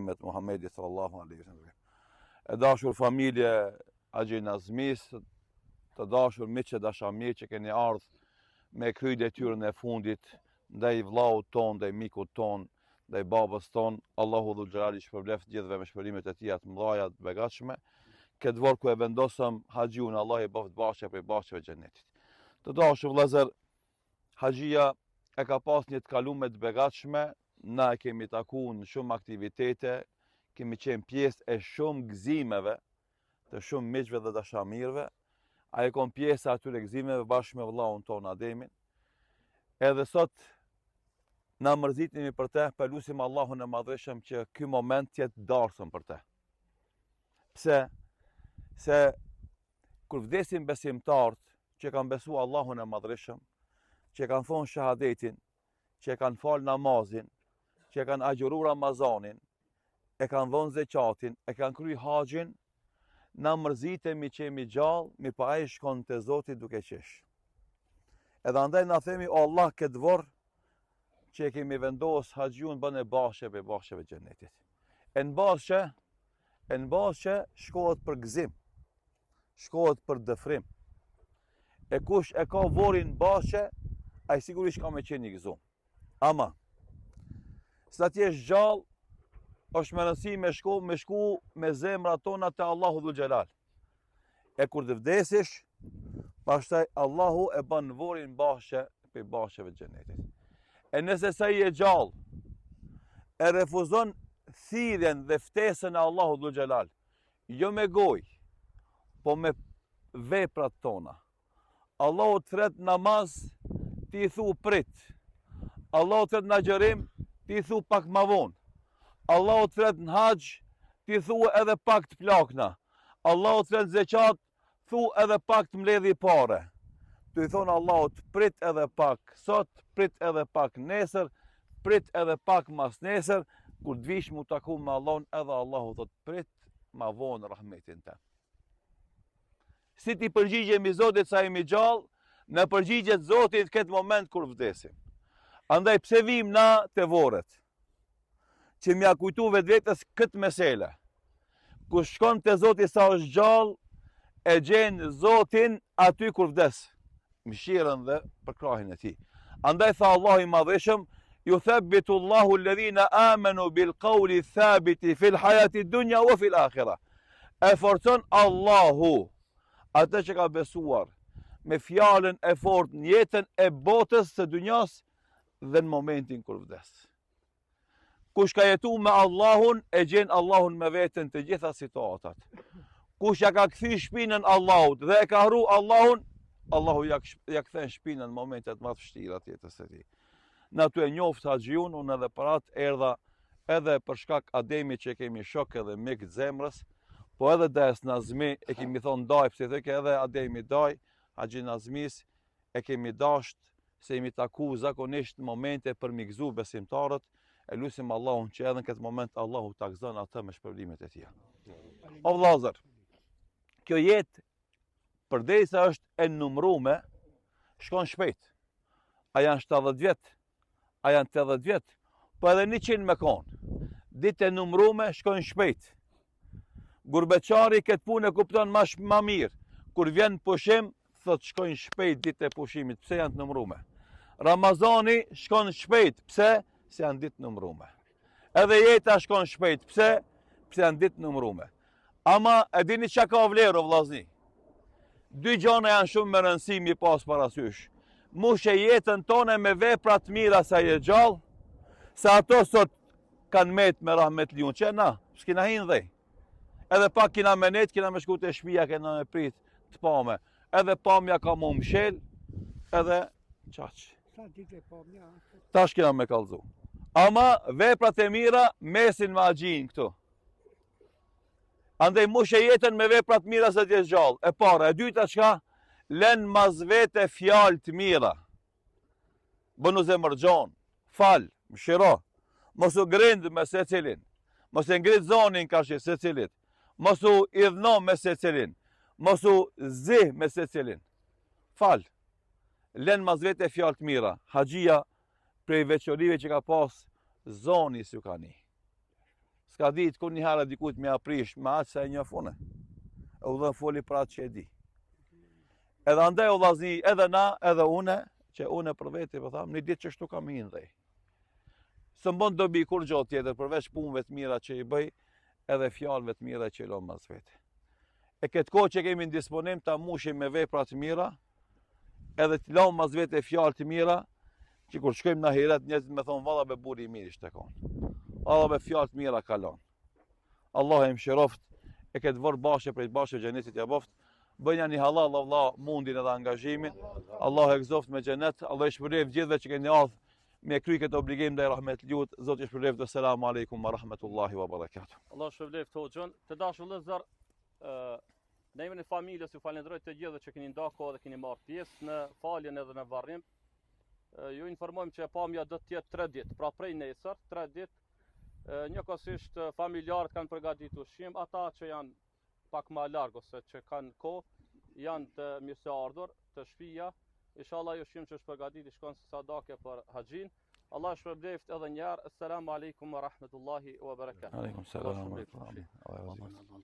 rahmet Muhammedi sallallahu alaihi wasallam. E dashur familje Haxhi Nazmis, të dashur miqë dashamir që keni ardhur me kry detyrën e fundit ndaj vllaut ton, ndaj mikut ton, ndaj babës ton. Allahu dhul xhelali shpërbleft gjithëve me shpërimet e tija të mëdha të begatshme. Këtë vorë ku e vendosëm Haxhiun, Allah i bëft bashkë për bashkëve xhenetit. Të dashur vëllezër, Haxhia e ka pas një të kalume të begatshme, na e kemi taku në shumë aktivitete, kemi qenë pjesë e shumë gëzimeve të shumë miqve dhe dashamirëve. Ai kon pjesë atyre gëzimeve bashkë me vëllaun ton Ademin. Edhe sot na mërzitemi për te, lutim Allahun e madhreshëm që ky moment jetë darsëm për te. Pse? Se kur vdesin besimtarët që kanë besu Allahun e madhreshëm, që kanë thonë shahadetin, që kanë falë namazin, që kanë agjëru Ramazanin, e kanë dhonë zeqatin, e kanë kry haxhin, na mërzitemi që jemi gjallë, mi pa ai shkon të Zoti duke qesh. Edhe andaj na themi, o Allah, këtë vorë që kemi vendos Haxhiun bën e bashkëve xhenetit. E në bazë që shkohet për gëzim, shkohet për dëfrim. E kush e ka vorin bashkë, ai sigurisht ka me qenë i gëzum. Ama, sa ti jesh gjallë, është më rëndësi me shku me zemrat tona te Allahu dhul xhelal. E kur të vdesish, pastaj Allahu e bën vorin bashkë për bashkëve xhenetit. E nëse sa i e gjallë, e refuzon thirrjen dhe ftesën e Allahu dhul xhelal, jo me gojë, po me veprat tona. Allahu të thret namaz, ti thu prit. Allahu të thret në agjërim, ti thu pak ma vonë. Allahu të thret në haxh, ti thu edhe pak të plakna. Allahu të thret zeqat, thu edhe pak të mbledhi pare. Tu i thonë Allahu të prit edhe pak sot, prit edhe pak nesër, prit edhe pak mas nesër, kur të vish mu taku me Allahun, edhe Allahu thot prit ma vonë rahmetin te. Si ti përgjigjemi Zotit sa jemi gjallë, në përgjigjet Zotit këtë moment kur vdesim. Andaj pse vim na të voret, që mja kujtu vetës këtë mesele. Ku shkon të Zotit sa është gjallë, e gjenë Zotin aty kur vdes, mëshirën dhe përkrahin e ti. Andaj tha Allahu i madheshëm, ju thabbitu Allahu alladhina amanu bil qawli thabiti fil hayati dunya wa fil akhirah. E forcon Allahu atë që ka besuar me fjalën e fort në jetën e botës së dunjas dhe në momentin kur vdes. Kush ka jetu me Allahun, e gjen Allahun me veten të gjitha situatat. Kush ja ka kthy shpinën Allahut dhe e ka harru Allahun, Allahu ja kthen shpinën në momentet më të vështira të jetës së tij. Na tu e njoft Haxhiun, unë edhe për atë erdha edhe për shkak Ademit që kemi shok edhe mik të zemrës, po edhe des Nazmi e kemi thonë daj, pse thëke edhe Ademi daj, Haxhi Nazmis e kemi dasht, se jemi taku zakonisht në momente për mi gëzu besimtarët, e lusim Allahun që edhe në këtë moment Allahu ta gëzon atë me shpërblimet e tija. O vllazër, kjo jetë përderisa është e numrume, shkon shpejt. A janë 70 vjet, a janë 80 vjet, po edhe 100 me konë. Ditë e numrume shkon shpejt. Gurbeqari këtë punë e kupton ma mirë. Kur vjen pushim, thot shkojnë shpejt ditë e pushimit, pse janë të numrume. Ramazani shkon shpejt, pse? Se janë ditë numrume. Edhe jeta shkon shpejt, pse? Pse janë ditë numrume. Ama e dini çka ka vlerë o vllazni? Dy gjëra janë shumë me rëndësi mi pas parasysh. Mushe jetën tonë me vepra të mira sa je gjallë, sa ato sot kanë met me rahmet liun, që na, s'kina hinë dhej. Edhe pak kina me net, kina me shku të shpia, kina me prit të pame. Edhe pamja ka mu mshel, edhe qaq. Tash kina me kalzu. Ama veprat e mira mesin me Haxhin këtu. Andaj mushe jetën me veprat mira se t'jesh gjallë. E para, e dyta çka? Len mas vete fjalë të mira. Bënu zemërgjon, fal, mshiro. Mos u grind me secilin. Mos e ngrit zonin kashi secilit. Mos u idhno me secilin. Mos u zih me secilin. Fal. Len mas vete fjalë të mira. Haxhia prej veçorive që ka pas, zoni s'ju ka ni. s'ka ditë kur një herë dikujt me aprish me atë se e njofune. E u dhe foli për atë që e di. Edhe andaj o vllazni, edhe na, edhe une, që une për veti po tham, një ditë që shtu kam hindhej. Së mbon dobi kur gjatë tjetër, përveç punëve të mira që i bëj, edhe fjalëve të mira që i lëm mas vete. E këtë kohë që kemi në disponim ta mushim me vepra të mira, edhe të lëm mas vete fjalë të mira, që kur shkojmë në ahiret njerëzit me thonë valla be buri i mirë ishte kon. Valla be fjalë të mira kalon. Allah e mëshiroft, e këtë vërë bashkë prej bashkë xhenetit ja boft. Bëjnë një halal Allah mundin edhe angazhimin. Allah e gëzoft me xhenet, Allah e shpërblet gjithëve që keni ardhur me kry këtë obligim ndaj rahmetliut. Zoti ju shpërblet. Selamu alejkum wa rahmetullahi wa barakatuh. Allah shpërblet hoxhën. Të dashur vëllezër, në emrin e familjes ju falenderoj të gjithë që keni ndarë kohë dhe keni marrë pjesë në faljen edhe në varrim. Ju informojmë që pamja do të jetë 3 ditë, pra prej nesër 3 ditë. Njëkohësisht familjarët kanë përgatitur ushqim, ata që janë pak më larg ose që kanë kohë janë të mirëseardhur të shtëpia. Inshallah ushqim që është përgatitur shkon si sadake për haxhin. Allah shpërbleft edhe një herë. Assalamu alaikum wa rahmetullahi wa barakatuh. Aleikum selam wa rahmetullahi.